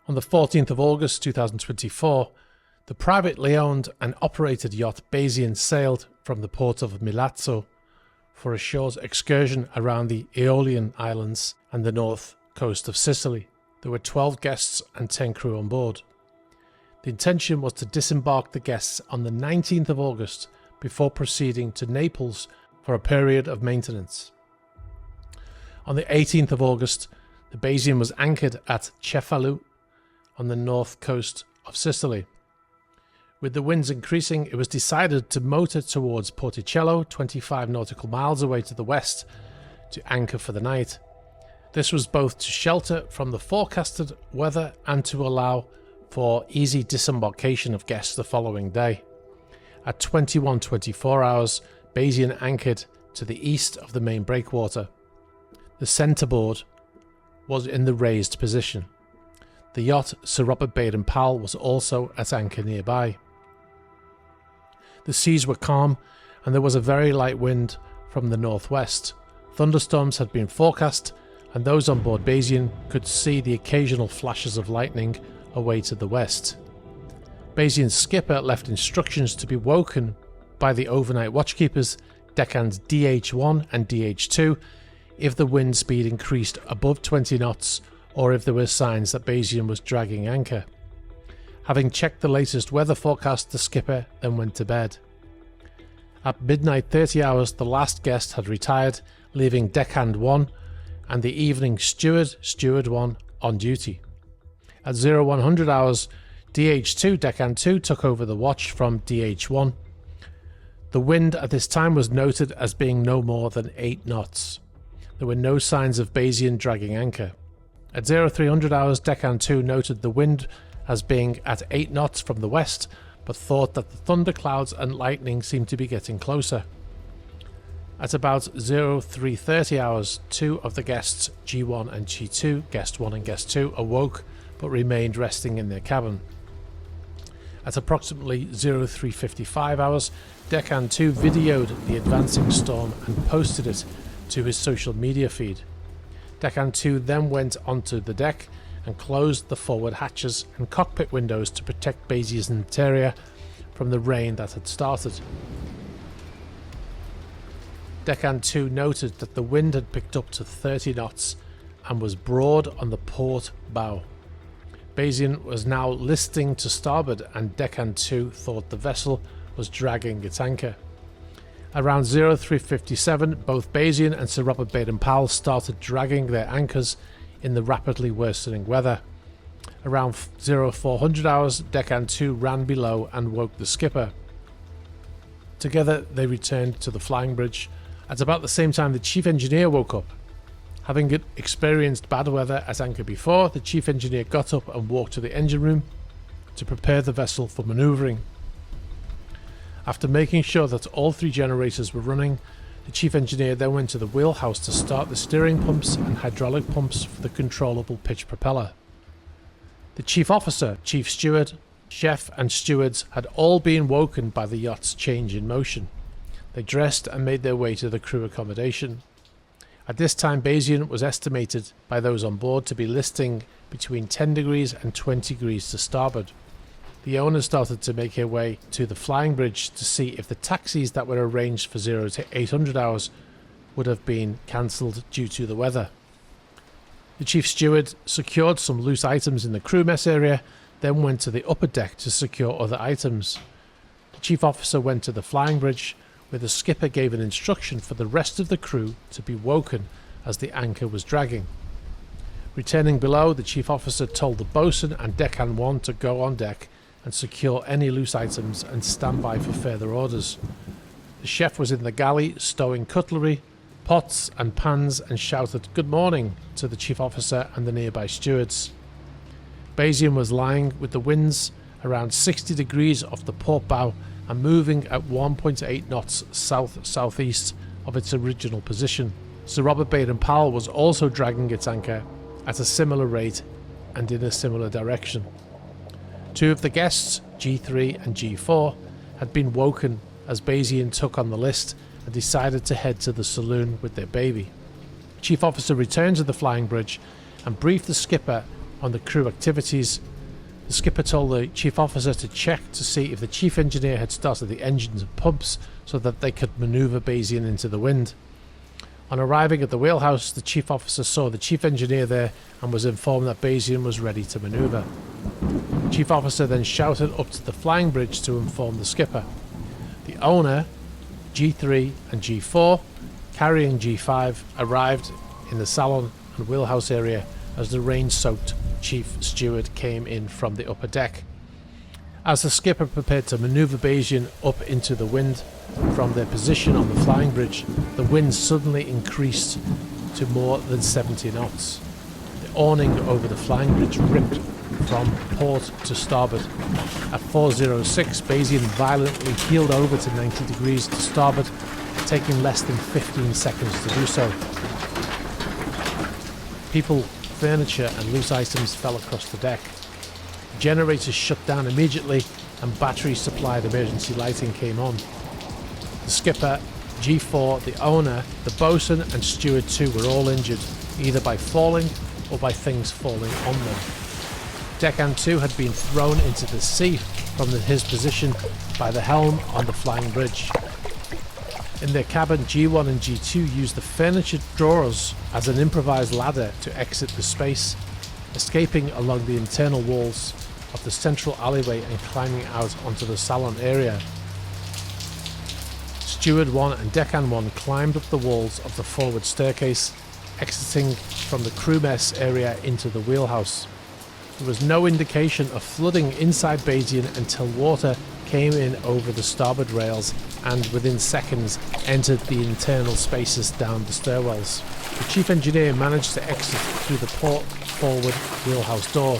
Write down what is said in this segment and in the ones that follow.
On the 14th of August 2024, the privately owned and operated yacht Bayesian sailed from the port of Milazzo for a short excursion around the Aeolian Islands and the north coast of Sicily. There were 12 guests and 10 crew on board. The intention was to disembark the guests on the 19th of August before proceeding to Naples for a period of maintenance. On the 18th of August, the Bayesian was anchored at Cefalu on the north coast of Sicily. With the winds increasing, it was decided to motor towards Porticello, 25 nautical miles away to the west, to anchor for the night. This was both to shelter from the forecasted weather and to allow for easy disembarkation of guests the following day. At 21:24 hours, Bayesian anchored to the east of the main breakwater. The centreboard was in the raised position. The yacht Sir Robert Baden-Powell was also at anchor nearby. The seas were calm and there was a very light wind from the northwest. Thunderstorms had been forecast and those on board Bayesian could see the occasional flashes of lightning away to the west. Bayesian's skipper left instructions to be woken by the overnight watchkeepers, deckhands DH1 and DH2, if the wind speed increased above 20 knots or if there were signs that Bayesian was dragging anchor. Having checked the latest weather forecast, the skipper then went to bed. At midnight 30 hours, the last guest had retired, leaving deckhand 1 and the evening steward 1 on duty. At 0100 hours, DH2 deckhand 2 took over the watch from DH1. The wind at this time was noted as being no more than 8 knots. There were no signs of Bayesian dragging anchor. At 0300 hours, deckhand 2 noted the wind as being at 8 knots from the west, but thought that the thunderclouds and lightning seemed to be getting closer. At about 0330 hours, 2 of the guests, G1 and G2, guest 1 and guest 2, awoke but remained resting in their cabin. At approximately 0355 hours, deckhand 2 videoed the advancing storm and posted it to his social media feed. Deckhand 2 then went onto the deck and closed the forward hatches and cockpit windows to protect Bayesian's interior from the rain that had started. Deckhand 2 noted that the wind had picked up to 30 knots and was broad on the port bow. Bayesian was now listing to starboard and deckhand 2 thought the vessel was dragging its anchor. Around 0357, both Bayesian and Sir Robert Baden-Powell started dragging their anchors in the rapidly worsening weather. Around 0400 hours, deckhand 2 ran below and woke the skipper. Together they returned to the flying bridge. At about the same time, the chief engineer woke up. Having experienced bad weather at anchor before, the chief engineer got up and walked to the engine room to prepare the vessel for manoeuvring. After making sure that all 3 generators were running, the chief engineer then went to the wheelhouse to start the steering pumps and hydraulic pumps for the controllable pitch propeller. The chief officer, chief steward, chef and stewards had all been woken by the yacht's change in motion. They dressed and made their way to the crew accommodation. At this time, Bayesian was estimated by those on board to be listing between 10 degrees and 20 degrees to starboard. The owner started to make her way to the flying bridge to see if the taxis that were arranged for 0 to 800 hours would have been cancelled due to the weather. The chief steward secured some loose items in the crew mess area, then went to the upper deck to secure other items. The chief officer went to the flying bridge, where the skipper gave an instruction for the rest of the crew to be woken as the anchor was dragging. Returning below, the chief officer told the boatswain and deckhand 1 to go on deck and secure any loose items and stand by for further orders. The chef was in the galley stowing cutlery, pots and pans and shouted "Good morning" to the chief officer and the nearby stewards. Bayesian was lying with the winds around 60 degrees off the port bow and moving at 1.8 knots south-southeast of its original position. Sir Robert Baden-Powell was also dragging its anchor at a similar rate and in a similar direction. 2 of the guests, G3 and G4, had been woken as Bayesian took on the list and decided to head to the saloon with their baby. Chief officer returned to the flying bridge and briefed the skipper on the crew activities. The skipper told the chief officer to check to see if the chief engineer had started the engines and pumps so that they could manoeuvre Bayesian into the wind. On arriving at the wheelhouse, the chief officer saw the chief engineer there and was informed that Bayesian was ready to manoeuvre. The chief officer then shouted up to the flying bridge to inform the skipper. The owner, G3 and G4, carrying G5, arrived in the salon and wheelhouse area as the rain-soaked chief steward came in from the upper deck. As the skipper prepared to manoeuvre Bayesian up into the wind from their position on the flying bridge, the wind suddenly increased to more than 70 knots. The awning over the flying bridge ripped from port to starboard. At 4:06, Bayesian violently heeled over to 90 degrees to starboard, taking less than 15 seconds to do so. People, furniture and loose items fell across the deck. Generators shut down immediately and battery-supplied emergency lighting came on. The skipper, G4, the owner, the bosun and steward 2 were all injured, either by falling or by things falling on them. Deckhand 2 had been thrown into the sea from his position by the helm on the flying bridge. In their cabin, G1 and G2 used the furniture drawers as an improvised ladder to exit the space, escaping along the internal walls of the central alleyway and climbing out onto the salon area. Steward 1 and Deckhand 1 climbed up the walls of the forward staircase, exiting from the crew mess area into the wheelhouse. There was no indication of flooding inside Bayesian until water came in over the starboard rails and within seconds entered the internal spaces down the stairwells. The chief engineer managed to exit through the port forward wheelhouse door.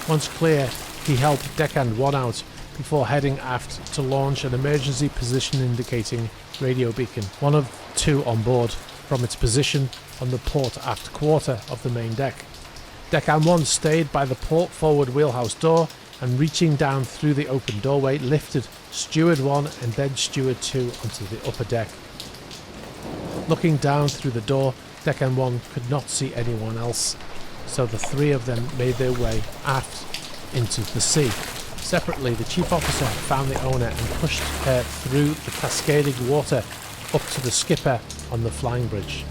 Once clear, he helped Deckhand 1 out before heading aft to launch an emergency position indicating radio beacon, one of 2 on board, from its position on the port aft quarter of the main deck. Deckhand 1 stayed by the port forward wheelhouse door and, reaching down through the open doorway, lifted Steward 1 and then Steward 2 onto the upper deck. Looking down through the door, Deckhand 1 could not see anyone else, so the 3 of them made their way aft into the sea. Separately, the chief officer found the owner and pushed her through the cascading water up to the skipper on the flying bridge.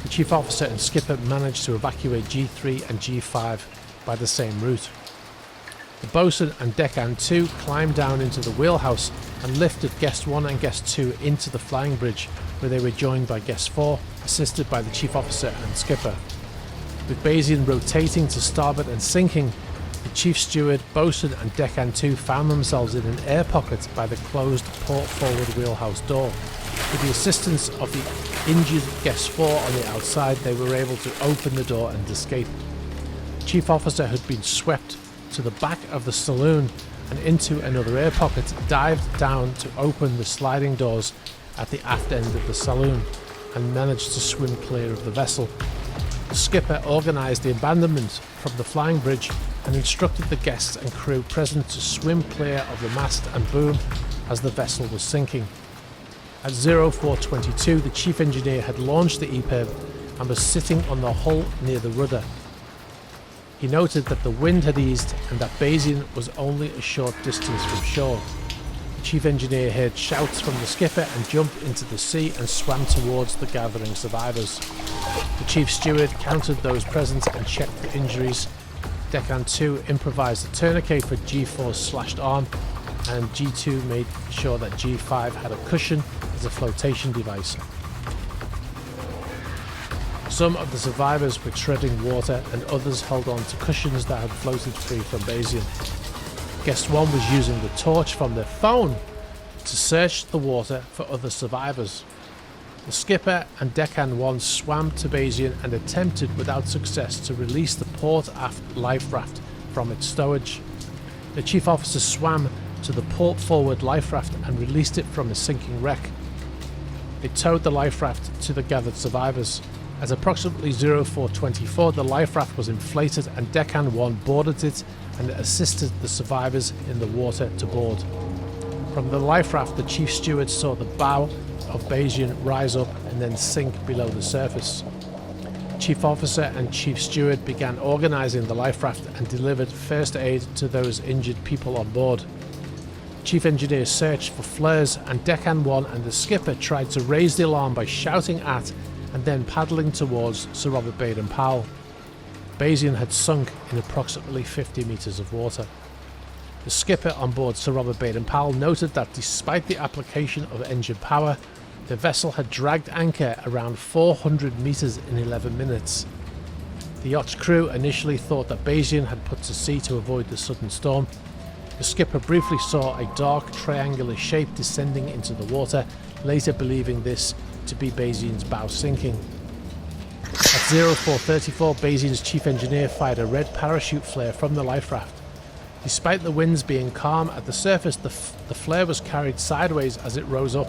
The chief officer and skipper managed to evacuate G3 and G5 by the same route. The bosun and Deckhand 2 climbed down into the wheelhouse and lifted guest 1 and guest 2 into the flying bridge, where they were joined by guest 4, assisted by the chief officer and skipper. With Bayesian rotating to starboard and sinking, the chief steward, bosun and Deckhand 2 found themselves in an air pocket by the closed port forward wheelhouse door. With the assistance of the injured guest 4 on the outside, they were able to open the door and escape. The chief officer had been swept to the back of the saloon and into another air pocket, dived down to open the sliding doors at the aft end of the saloon and managed to swim clear of the vessel. The skipper organised the abandonment from the flying bridge and instructed the guests and crew present to swim clear of the mast and boom as the vessel was sinking. At 0422, the chief engineer had launched the EPIRB and was sitting on the hull near the rudder. He noted that the wind had eased and that Bayesian was only a short distance from shore. The chief engineer heard shouts from the skipper and jumped into the sea and swam towards the gathering survivors. The chief steward counted those present and checked for injuries. Deckhand 2 improvised a tourniquet for G4's slashed arm, and G2 made sure that G5 had a cushion as a flotation device. Some of the survivors were treading water and others held on to cushions that had floated free from Bayesian. Guest 1 was using the torch from their phone to search the water for other survivors. The skipper and Deckhand 1 swam to Bayesian and attempted without success to release the port aft life raft from its stowage. The chief officer swam to the port forward life raft and released it from a sinking wreck. They towed the life raft to the gathered survivors. At approximately 0424, the life raft was inflated and Deckhand 1 boarded it and assisted the survivors in the water to board. From the life raft, the chief steward saw the bow of Bayesian rise up and then sink below the surface. Chief Officer and Chief Steward began organising the life raft and delivered first aid to those injured people on board. Chief Engineer searched for flares, and Deckhand 1 and the skipper tried to raise the alarm by shouting at and then paddling towards Sir Robert Baden-Powell. Bayesian had sunk in approximately 50 metres of water. The skipper on board Sir Robert Baden-Powell noted that despite the application of engine power, the vessel had dragged anchor around 400 metres in 11 minutes. The yacht's crew initially thought that Bayesian had put to sea to avoid the sudden storm. The skipper briefly saw a dark triangular shape descending into the water, later believing this to be Bayesian's bow sinking. At 0434, Bayesian's chief engineer fired a red parachute flare from the life raft. Despite the winds being calm at the surface, the flare was carried sideways as it rose up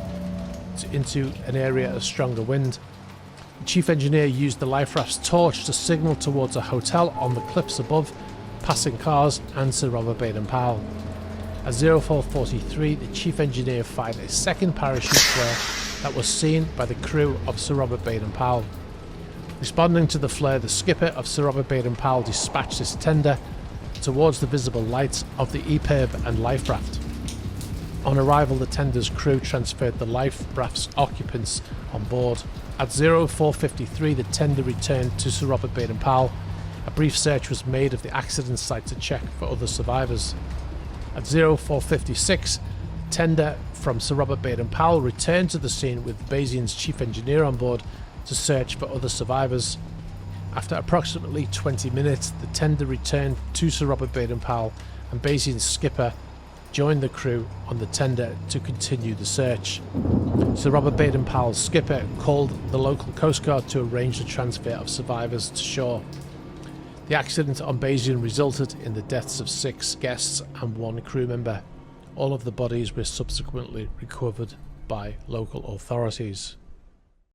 into an area of stronger wind. The chief engineer used the life raft's torch to signal towards a hotel on the cliffs above, passing cars and Sir Robert Baden-Powell. At 0443, the chief engineer fired a second parachute flare that was seen by the crew of Sir Robert Baden-Powell. Responding to the flare, the skipper of Sir Robert Baden-Powell dispatched his tender towards the visible lights of the EPIRB and life raft. On arrival, the tender's crew transferred the life raft's occupants on board. At 0453, the tender returned to Sir Robert Baden-Powell. A brief search was made of the accident site to check for other survivors. At 0456, tender from Sir Robert Baden-Powell returned to the scene with Bayesian's chief engineer on board to search for other survivors. After approximately 20 minutes, the tender returned to Sir Robert Baden-Powell, and Bayesian's skipper joined the crew on the tender to continue the search. Sir Robert Baden-Powell's skipper called the local Coast Guard to arrange the transfer of survivors to shore. The accident on Bayesian resulted in the deaths of 6 guests and 1 crew member. All of the bodies were subsequently recovered by local authorities.